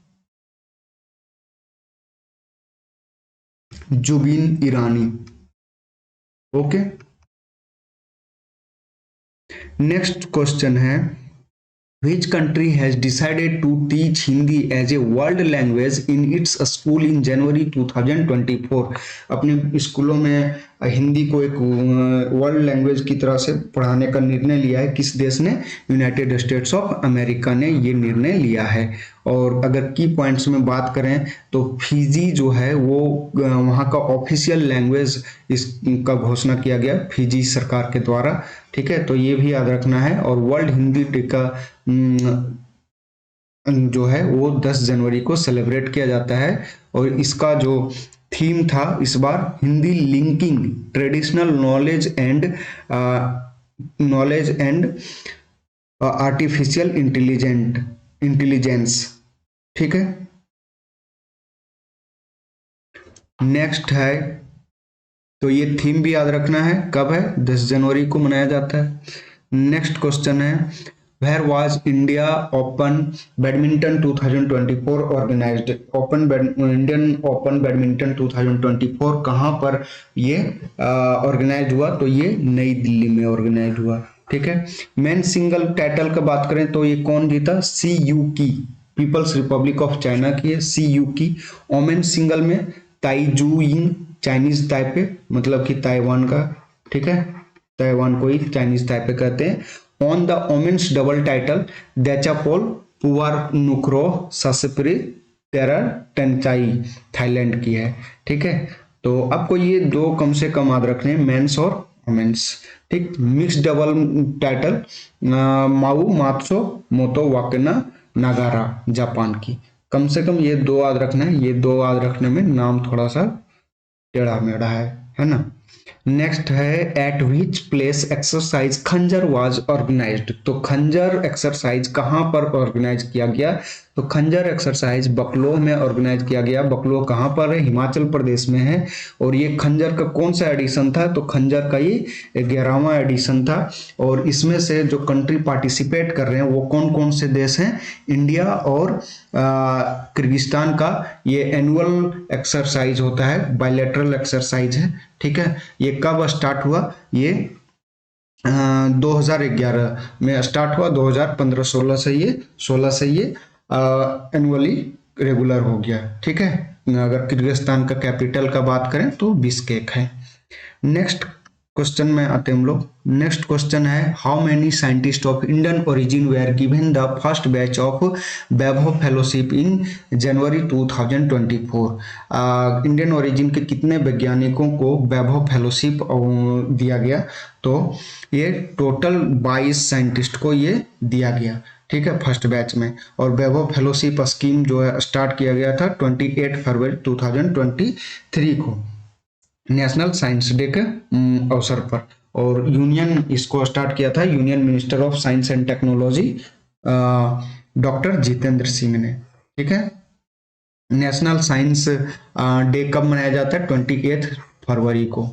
Zubin Irani. Okay. Next question है Which country has decided to teach Hindi as a world language in its school in January 2024? अपने स्कूलों में हिंदी को एक वर्ल्ड लैंग्वेज की तरह से पढ़ाने का निर्णय लिया है। किस देश ने? यूनाइटेड स्टेट्स ऑफ अमेरिका ने ये निर्णय लिया है। और अगर की पॉइंट्स में बात करें तो फिजी जो है वो वहाँ का ऑफिशियल लैंग्वेज इसका घोषणा किया गया फिजी सरकार के द्वारा। ठीक है, तो ये भी याद रखना है। और वर्ल्ड हिंदी डे का जो है वो 10 जनवरी को सेलिब्रेट किया जाता है। और इसका जो थीम था इस बार Hindi linking traditional knowledge and artificial intelligence. ठीक है। नेक्स्ट है, तो ये थीम भी याद रखना है, कब है? 10 जनवरी को मनाया जाता है। नेक्स्ट क्वेश्चन है where was India open badminton 2024 organised? Indian open badminton 2024 कहाँ पर ये ऑर्गेनाइज हुआ? तो ये नई दिल्ली में ऑर्गेनाइज हुआ। ठीक है। मेन सिंगल टाइटल का बात करें तो ये कौन जीता? CU की, पीपल्स रिपब्लिक ऑफ चाइना की है CU की। वोमेन सिंगल में ताइजू यिंग, चाइनीज ताइपे, मतलब कि ताइवान का। ठीक है, ताइवान को ही चाइनीज ताइपे कहते हैं। On the women's double title Dechapol Puavaranukroh सासेप्री तेरा टेंचाई थाईलैंड की है। ठीक है, तो आपको ये दो कम से कम याद रखने, मेंस और वुमेन्स। ठीक, मिक्स डबल टाइटल माऊ मात्सो मोतो वाकना नागारा जापान की। कम से कम ये दो याद रखना है, ये दो याद रखने में नाम थोड़ा सा टेढ़ा मेढ़ा है ना। नेक्स्ट है एट विच प्लेस एक्सरसाइज खंजर वाज ऑर्गेनाइज्ड। तो खंजर एक्सरसाइज कहाँ पर ऑर्गेनाइज किया गया? तो खंजर एक्सरसाइज बकलो में ऑर्गेनाइज किया गया। बकलो कहाँ पर है? हिमाचल प्रदेश में है। और ये खंजर का कौन सा एडिशन था? तो खंजर का ये 11वां एडिशन था। और इसमें से जो कंट्री पार्टिसिपेट कर रहे हैं वो कौन कौन से देश हैं? इंडिया और किर्गिस्तान का ये एनुअल एक्सरसाइज होता है, बायलैटरल एक्सरसाइज है। ठीक है, ये कब स्टार्ट हुआ? ये 2011 में स्टार्ट हुआ, 2015-16 से ये 16 से ये एनुअली रेगुलर हो गया। ठीक है, अगर किर्गिस्तान का कैपिटल का बात करें तो बिश्केक है। नेक्स्ट क्वेश्चन में आते हैं हम लोग। नेक्स्ट क्वेश्चन है how many scientist of Indian origin were given the first batch of Vaibhav fellowship in January 2024। Indian origin के कितने वैज्ञानिकों को वैभव फेलोशिप दिया गया? तो ये टोटल 22 साइंटिस्ट को ये दिया गया। ठीक है, फर्स्ट बैच में। और वैभव फेलोशिप स्कीम जो है स्टार्ट किया गया था 28 फरवरी 2023 को, नेशनल साइंस डे के अवसर पर। और यूनियन इसको स्टार्ट किया था union minister of science and technology doctor Jitendra Singh ने। ठीक है, नेशनल साइंस डे कब मनाया जाता है? 28 फरवरी को।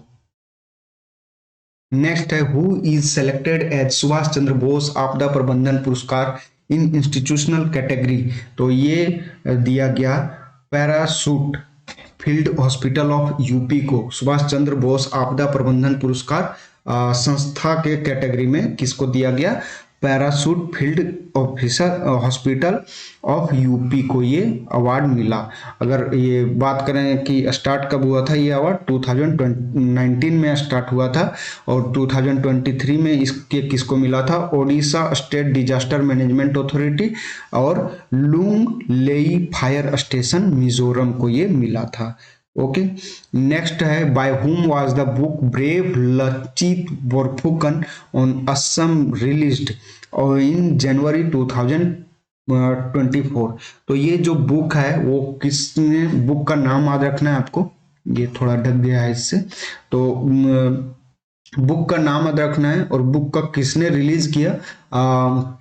नेक्स्ट है who is selected as Subhash Chandra Bose आपदा प्रबंधन पुरस्कार इन इंस्टीट्यूशनल कैटेगरी। तो ये दिया गया parachute field hospital of UP को सुभाष चंद्र बोस आपदा प्रबंधन पुरस्कार संस्था के कैटेगरी में किसको दिया गया? Parachute field officer hospital of UP को ये अवार्ड मिला। अगर ये बात करें कि स्टार्ट कब हुआ था ये अवार्ड, 2019 में स्टार्ट हुआ था। और 2023 में इसके किसको मिला था? Odisha state disaster management authority और लुंग लेई फायर स्टेशन मिजोरम को ये मिला था। ओके, नेक्स्ट है by whom was the book brave Lachit Borphukan on Assam released in January 2024। तो ये जो बुक है वो किसने, बुक का नाम याद रखना है आपको, ये थोड़ा ढक गया है इससे, तो बुक का नाम याद रखना है। और बुक का किसने रिलीज किया?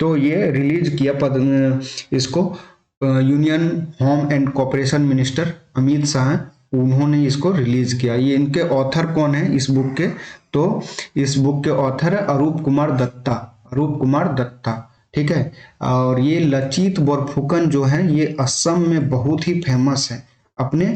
तो ये रिलीज किया इसको union home and corporation minister Amit Shah, उन्होंने इसको रिलीज किया। ये इनके ऑथर कौन है इस बुक के? तो इस बुक के ऑथर है अरूप कुमार दत्ता, अरूप कुमार दत्ता। ठीक है, और ये लचित बोरफुकन जो है ये असम में बहुत ही फेमस है अपने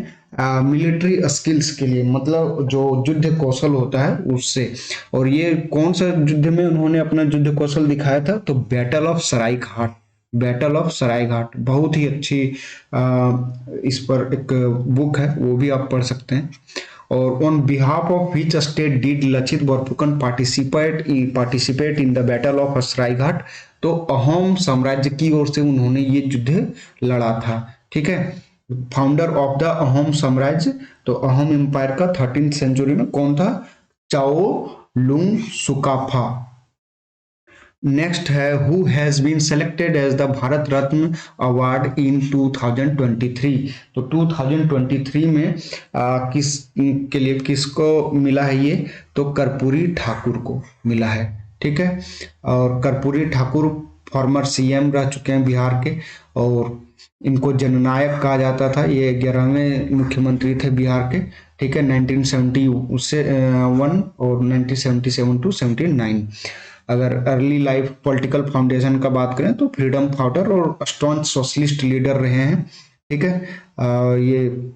मिलिट्री स्किल्स के लिए, मतलब जो युद्ध कौशल होता है उससे। और ये कौन सा युद्ध में उन्होंने अपना युद्ध कौशल दिखाया था? तो battle of Saraighat, battle of Saraighat. बहुत ही अच्छी इस पर एक बुक है, वो भी आप पढ़ सकते हैं। और on behalf of which state did Lachit Borphukan participate in the battle of Saraighat? तो अहोम साम्राज्य की ओर से उन्होंने ये युद्ध लड़ा था। ठीक है, फाउंडर ऑफ द अहोम साम्राज्य, तो अहोम एम्पायर का 13th सेंचुरी में कौन था? चाओ लुंग सुकाफा। नेक्स्ट है who has been selected as the Bharat Ratna award in 2023। तो 2023 में किस के लिए किसको मिला है ये? तो कर्पूरी ठाकुर को मिला है। ठीक है, और कर्पूरी ठाकुर फॉर्मर सीएम रह चुके हैं बिहार के, और इनको जननायक कहा जाता था। ये 11वें मुख्यमंत्री थे बिहार के। ठीक है, 1971 से 1 और 1977 टू 79। अगर अर्ली लाइफ पॉलिटिकल फाउंडेशन का बात करें तो फ्रीडम फाइटर और स्टॉन्च सोशलिस्ट लीडर रहे हैं। ठीक है, ये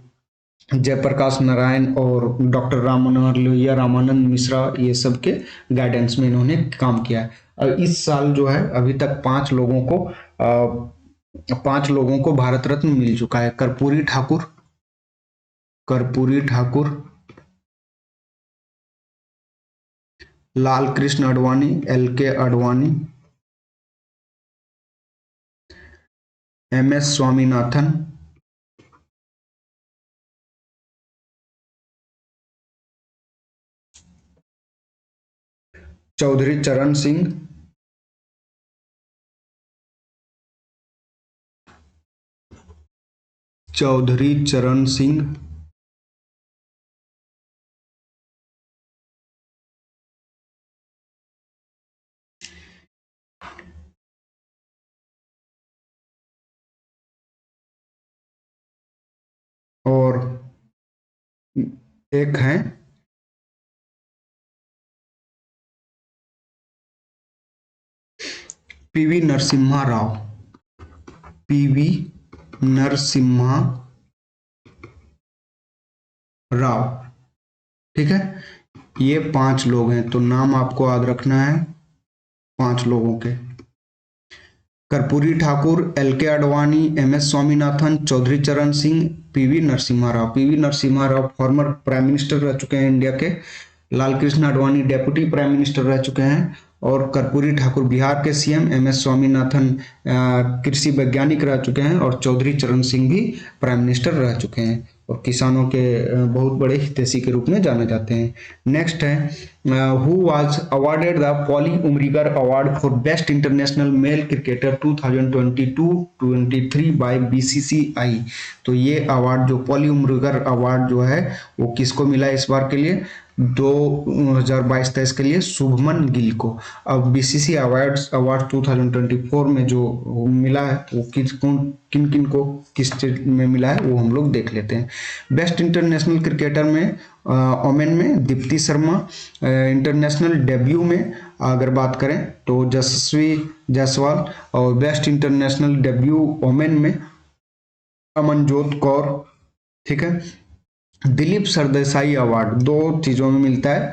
जयप्रकाश नारायण और डॉक्टर राम मनोहर लोहिया, रामानंद मिश्रा, ये सब के गाइडेंस में इन्होंने काम किया है। इस साल जो है अभी तक 5 लोगों को भारत रत्न मिल चुका है। कर्पूरी ठाकुर, लाल कृष्ण आडवाणी, LK आडवाणी, MS स्वामीनाथन, चौधरी चरण सिंह, चौधरी चरण सिंह, और एक है पीवी नरसिम्हा राव, पीवी नरसिम्हा राव। ठीक है, ये 5 लोग हैं, तो नाम आपको याद रखना है 5 लोगों के। Karpoori Thakur, L K Advani, M S Swaminathan, Chaudhary Charan Singh, P V Narasimha Rao. P V Narasimha Rao former prime minister रह चुके हैं इंडिया के। Lal Krishna Advani deputy prime minister रह चुके हैं। और कर्पूरी ठाकुर बिहार के सीएम, एम एस स्वामीनाथन कृषि वैज्ञानिक रह चुके हैं, और चौधरी चरण सिंह भी प्राइम मिनिस्टर रह चुके हैं और किसानों के बहुत बड़े हितैषी के रूप में जाने जाते हैं। नेक्स्ट है who was awarded the Polly Umrigar award for best international male cricketer 2022-23 by BCCI. तो ये अवार्ड जो पॉली उमरीगर अवार्ड जो है वो किसको मिला इस बार के लिए, 2022-23 के लिए शुभमन गिल को। अब बीसीसी अवार्ड 2024 में जो मिला है वो किन किन को किस स्टेट में मिला है वो हम लोग देख लेते हैं। बेस्ट इंटरनेशनल क्रिकेटर में ओमेन में दीप्ति शर्मा, इंटरनेशनल डेब्यू में अगर बात करें तो यशस्वी जायसवाल, और बेस्ट इंटरनेशनल डेब्यू ओमेन में अमनजोत कौर। ठीक है, दिलीप सरदेसाई अवार्ड 2 चीजों में मिलता है,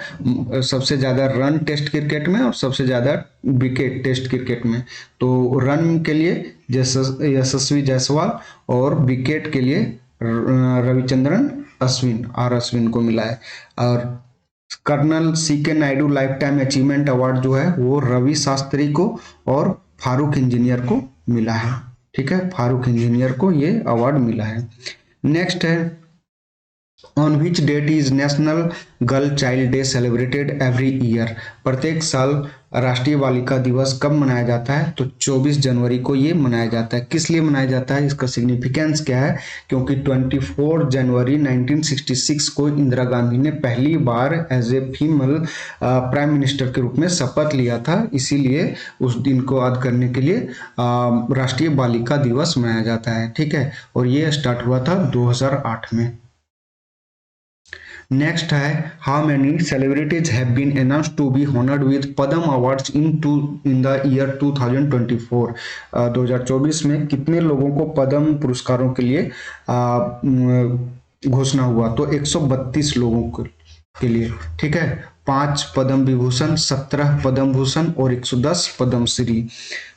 सबसे ज्यादा रन टेस्ट क्रिकेट में और सबसे ज्यादा विकेट टेस्ट क्रिकेट में। तो रन के लिए यशस्वी जायसवाल और विकेट के लिए रविचंद्रन अश्विन, आर अश्विन को मिला है। और कर्नल सी के Naidu life time achievement award जो है वो रवि शास्त्री को और फारूक इंजीनियर को मिला है। ठीक है, फारूक इंजीनियर को ये अवार्ड मिला है। नेक्स्ट है on which date is national girl child day celebrated every year. प्रत्येक साल राष्ट्रीय बालिका दिवस कब मनाया जाता है, तो 24 जनवरी को ये मनाया जाता है। किस लिए मनाया जाता है, इसका सिग्निफिकेंस क्या है, क्योंकि 24 जनवरी 1966 को इंदिरा गांधी ने पहली बार as a female prime minister के रूप में शपथ लिया था, इसीलिए उस दिन को याद करने के लिए राष्ट्रीय बालिका दिवस मनाया जाता है। ठीक है, और ये स्टार्ट हुआ था 2008 में। नेक्स्ट है how many celebrities have been announced to be honoured with Padma awards in the year 2024। 2024 में कितने लोगों को पद्म पुरस्कारों के लिए घोषणा हुआ, तो 132 लोगों के लिए। ठीक है, 5 पद्म विभूषण, 17 पद्म भूषण और 110 पद्म श्री।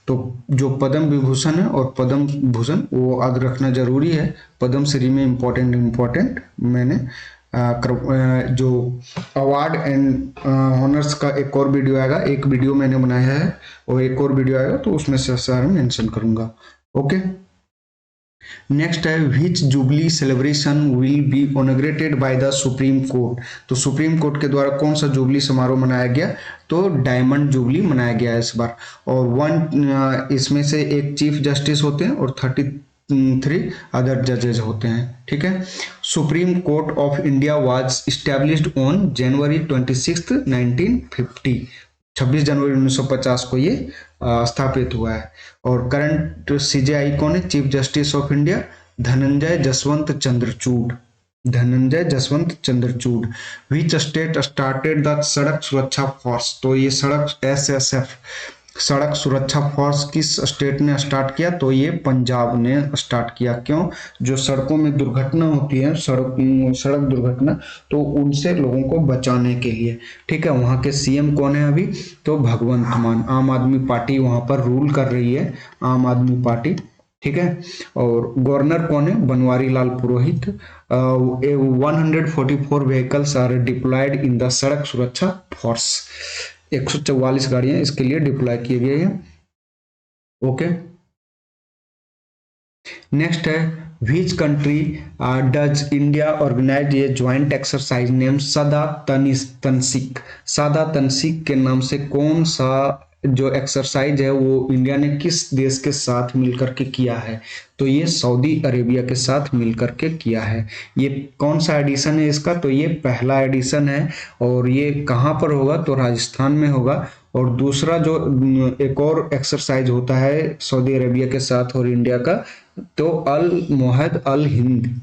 तो जो पद्म विभूषण है और पद्म भूषण वो याद रखना जरूरी है। पद्म श्री में इम्पोर्टेंट मैंने जो अवार्ड एंड ऑनर्स का एक और वीडियो आएगा, एक वीडियो मैंने बनाया है और एक और वीडियो आएगा तो उसमें से सारा मेंशन करूंगा। ओके, नेक्स्ट है which jubilee celebration will be inaugurated by the Supreme Court. तो सुप्रीम कोर्ट के द्वारा कौन सा जुबली समारोह मनाया गया, तो डायमंड जुबली मनाया गया है इस बार। और इसमें से एक चीफ जस्टिस होते हैं और 33 अदर जजेज होते हैं। ठीक है, supreme court of India was established on January 26, 1950। 26 जनवरी 1950 को ये स्थापित हुआ है। और करंट सीजेआई कौन है, chief justice of India Dhananjay Jaswant Chandrachud, Dhananjay Jaswant Chandrachud. Which state started the Sadak Suraksha force. तो ये सड़क एसएसएफ सड़क सुरक्षा फोर्स किस स्टेट ने स्टार्ट किया, तो ये पंजाब ने स्टार्ट किया। क्यों, जो सड़कों में दुर्घटना होती है, सड़क दुर्घटना, तो उनसे लोगों को बचाने के लिए। ठीक है, वहां के सीएम कौन है अभी, तो भगवंत मान, आम आदमी पार्टी वहां पर रूल कर रही है, आम आदमी पार्टी। ठीक है, और गवर्नर कौन है, Banwari Lal Purohit. 144 vehicles are deployed in the Sadak Suraksha force. 144 गाड़ियां इसके लिए डिप्लॉय किए गए हैं। ओके, नेक्स्ट है which country does India organize a joint exercise named सदा तंसिक? सादा तंसिक के नाम से कौन सा जो एक्सरसाइज है वो इंडिया ने किस देश के साथ मिलकर के किया है? तो ये सऊदी अरेबिया के साथ मिलकर के किया है। ये कौन सा एडिशन है इसका? तो ये पहला एडिशन है और ये कहाँ पर होगा? तो राजस्थान में होगा। और दूसरा जो एक और एक्सरसाइज होता है सऊदी अरेबिया के साथ और इंडिया का, तो अल मोहद अल हिंद,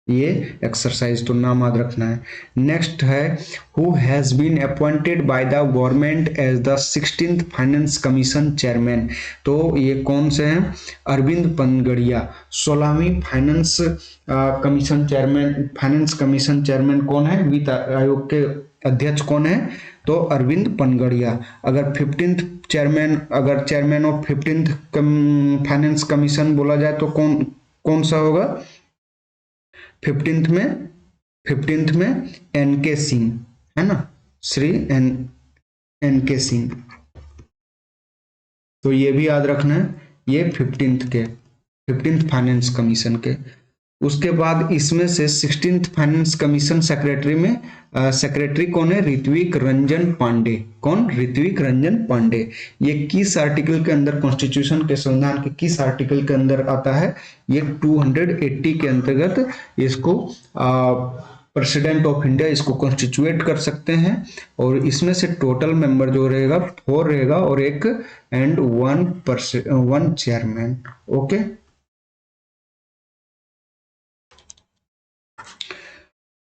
ये एक्सरसाइज तो नाम याद रखना है। नेक्स्ट है who has been appointed by the government as the 16th finance commission chairman? तो ये कौन से हैं? अरविंद पनगड़िया 16वीं finance commission chairman. Finance commission chairman कौन है? वित्त आयोग के अध्यक्ष कौन है? तो अरविंद पनगड़िया। अगर 15th चेयरमैन, अगर chairman of 15th finance commission बोला जाए तो कौन कौन सा होगा? 15th में एन.के. सिंह, है ना, श्री एन.के. सिंह। तो ये भी याद रखना है, ये 15th फाइनेंस कमीशन के। उसके बाद इसमें से 16th फाइनेंस कमीशन सेक्रेटरी में सेक्रेटरी कौन है? ऋत्विक रंजन पांडे। कौन? ऋत्विक रंजन पांडे। ये किस आर्टिकल के अंदर, कॉन्स्टिट्यूशन के संविधान के किस आर्टिकल के अंदर आता है? ये 280 के अंतर्गत इसको प्रेसिडेंट ऑफ इंडिया इसको कॉन्स्टिट्यूएट कर सकते हैं। और इसमें से टोटल मेंबर जो रहेगा 4 रहेगा और एक एंड 1 चेयरमैन। ओके,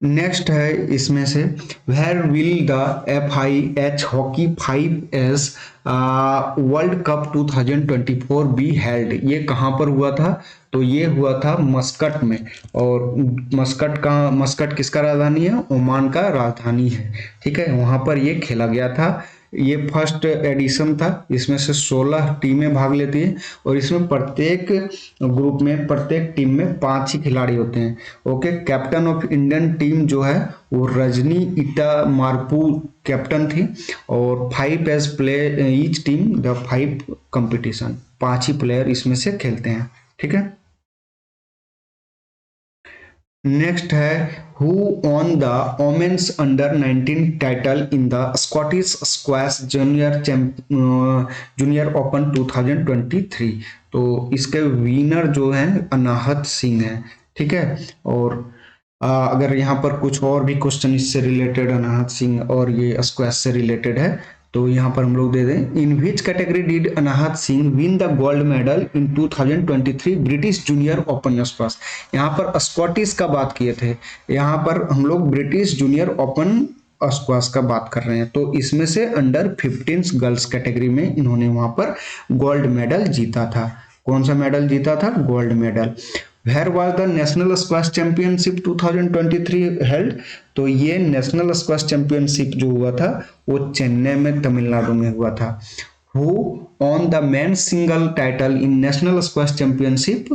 नेक्स्ट है इसमें से where will the FIH hockey 5S world cup 2024 be held? ये कहाँ पर हुआ था? तो ये हुआ था मस्कट में। और मस्कट किसका राजधानी है? ओमान का राजधानी है। ठीक है, वहां पर ये खेला गया था। ये फर्स्ट एडिशन था। इसमें से 16 टीमें भाग लेती हैं और इसमें प्रत्येक ग्रुप में, प्रत्येक टीम में 5 ही खिलाड़ी होते हैं। Okay, captain of Indian team जो है वो रजनी इटा मारपू कैप्टन थी। और 5 as play each team the 5 competition, 5 ही प्लेयर इसमें से खेलते हैं। ठीक है, नेक्स्ट है who won the womens under 19 title in the Scottish squash junior open 2023? तो इसके विनर जो हैं अनाहत सिंह हैं। ठीक है, और अगर यहाँ पर कुछ और भी क्वेश्चन इससे रिलेटेड, अनाहत सिंह और ये स्क्वैश से रिलेटेड है, तो यहाँ पर हम लोग दे दें in which category did Anahat Singh win the gold medal in 2023 British junior open squash? यहाँ पर स्कॉटिश का बात किए थे, यहाँ पर हम लोग ब्रिटिश जूनियर ओपन स्क्वैश का बात कर रहे हैं। तो इसमें से अंडर 15 गर्ल्स कैटेगरी में इन्होंने वहां पर गोल्ड मेडल जीता था। कौन सा मेडल जीता था? Gold medal. Where was the national squash championship 2023 held? तो ये नेशनल स्क्वैश चैंपियनशिप जो हुआ था वो चेन्नई में, तमिलनाडु में हुआ था। Who won the men single title in national squash championship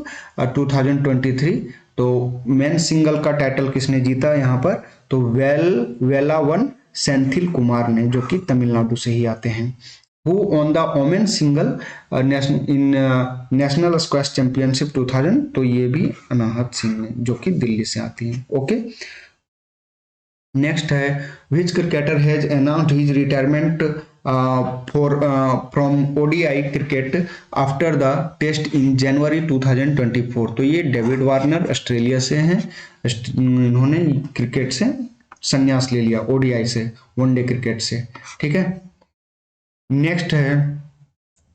2023? तो मेन सिंगल का टाइटल किसने जीता यहाँ पर? तो वेलावन सेंथिल कुमार ने, जो कि तमिलनाडु से ही आते हैं। Who on the women single national squash championship 2000? तो ये भी अनाहत सिंह ने, जो कि दिल्ली से आती हैं। ओके, नेक्स्ट है which cricketer has announced his retirement from ODI cricket after the test in January 2024? तो ये डेविड वार्नर ऑस्ट्रेलिया से हैं। इन्होंने क्रिकेट से संन्यास ले लिया, ODI से, वनडे क्रिकेट से। ठीक है, नेक्स्ट है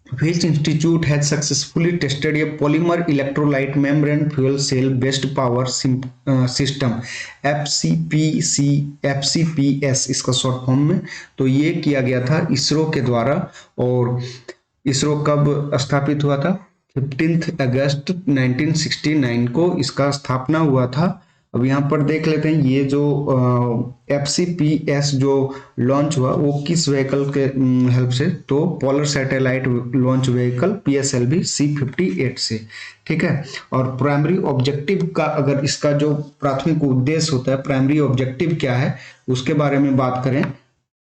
which institute has successfully tested a polymer electrolyte membrane fuel cell based power system FCPS इसका शॉर्ट फॉर्म में? तो ये किया गया था इसरो के द्वारा। और इसरो कब स्थापित हुआ था? 15 अगस्त 1969 को इसका स्थापना हुआ था। अब यहाँ पर देख लेते हैं ये जो FCPS जो लॉन्च हुआ वो किस व्हीकल के हेल्प से? तो polar satellite launch vehicle PSLV C58 से। ठीक है, और प्राइमरी ऑब्जेक्टिव का, अगर इसका जो प्राथमिक उद्देश्य होता है, प्राइमरी ऑब्जेक्टिव क्या है उसके बारे में बात करें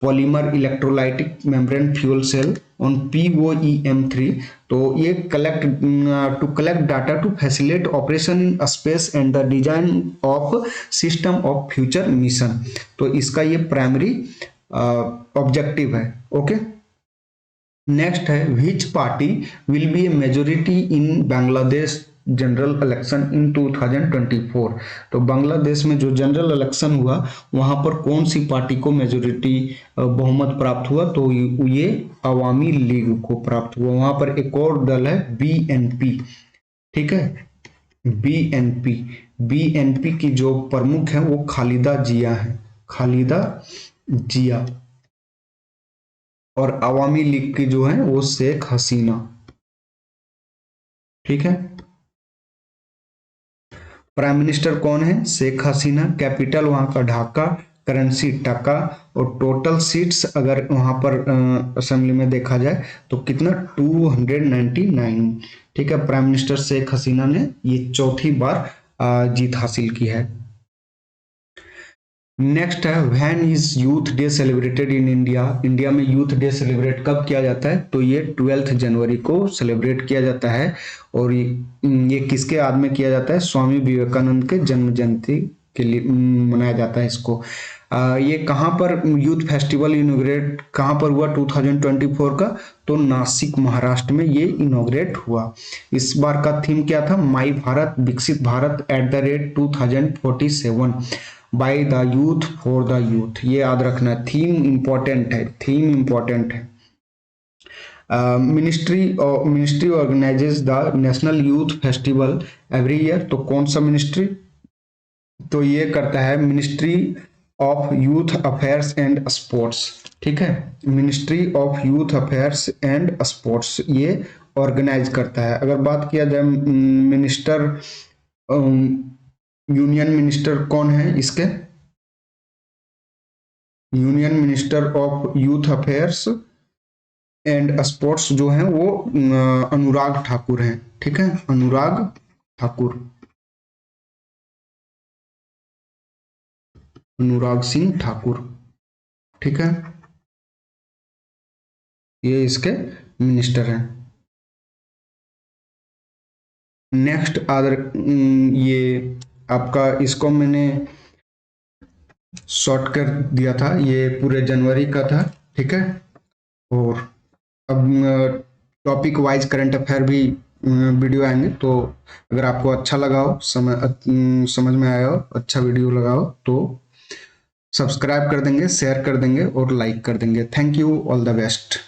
polymer electrolytic membrane fuel cell on POEM3। तो ये to collect data to facilitate operation in space and the design of system of future mission. तो इसका ये प्राइमरी ऑब्जेक्टिव है। ओके, नेक्स्ट है which party will be a majority in Bangladesh general election in 2024। तो बांग्लादेश में जो जनरल इलेक्शन हुआ वहां पर कौन सी पार्टी को मेजोरिटी बहुमत प्राप्त हुआ, तो ये अवामी लीग को प्राप्त हुआ। वहां पर एक और दल है BNP, ठीक है, BNP की जो प्रमुख है वो खालिदा जिया है, खालिदा जिया, और अवामी लीग की जो है वो शेख हसीना, ठीक है। प्राइम मिनिस्टर कौन है, शेख हसीना। कैपिटल वहां का ढाका, करेंसी टका, और टोटल सीट्स अगर वहां पर असेंबली में देखा जाए तो कितना 299, ठीक है। प्राइम मिनिस्टर शेख हसीना ने ये चौथी बार जीत हासिल की है। नेक्स्ट है when is youth day celebrated in India. India में यूथ डे सेलिब्रेट कब किया जाता है, तो ये 12 जनवरी को सेलिब्रेट किया जाता है। और ये किसके याद में किया जाता है, स्वामी विवेकानंद के जन्म जयंती के लिए मनाया जाता है इसको। ये कहाँ पर यूथ फेस्टिवल इनोग्रेट कहाँ पर हुआ 2024 का, तो नासिक महाराष्ट्र में ये इनोग्रेट हुआ। इस बार का थीम क्या था, माई भारत विकसित Bharat @2047 by the youth for the youth. ये याद रखना, थीम इंपॉर्टेंट है, थीम इंपॉर्टेंट है। Ministry organises the national youth festival every year. तो कौन सा मिनिस्ट्री, तो ये करता है ministry of youth affairs and sports, ठीक है। Ministry of youth affairs and sports ये ऑर्गेनाइज करता है। अगर बात किया जाए मिनिस्टर, यूनियन मिनिस्टर कौन है इसके, union minister of youth affairs and sports जो है वो अनुराग ठाकुर हैं, ठीक है, अनुराग ठाकुर, अनुराग सिंह ठाकुर, ठीक है, ये इसके मिनिस्टर हैं। नेक्स्ट अदर, ये आपका इसको मैंने शॉर्ट कर दिया था, ये पूरे जनवरी का था, ठीक है। और अब टॉपिक वाइज करंट अफेयर भी वीडियो आएंगे। तो अगर आपको अच्छा लगा हो, समझ में आया हो, अच्छा वीडियो लगा हो, तो सब्सक्राइब कर देंगे, शेयर कर देंगे और लाइक कर देंगे। Thank you, all the best.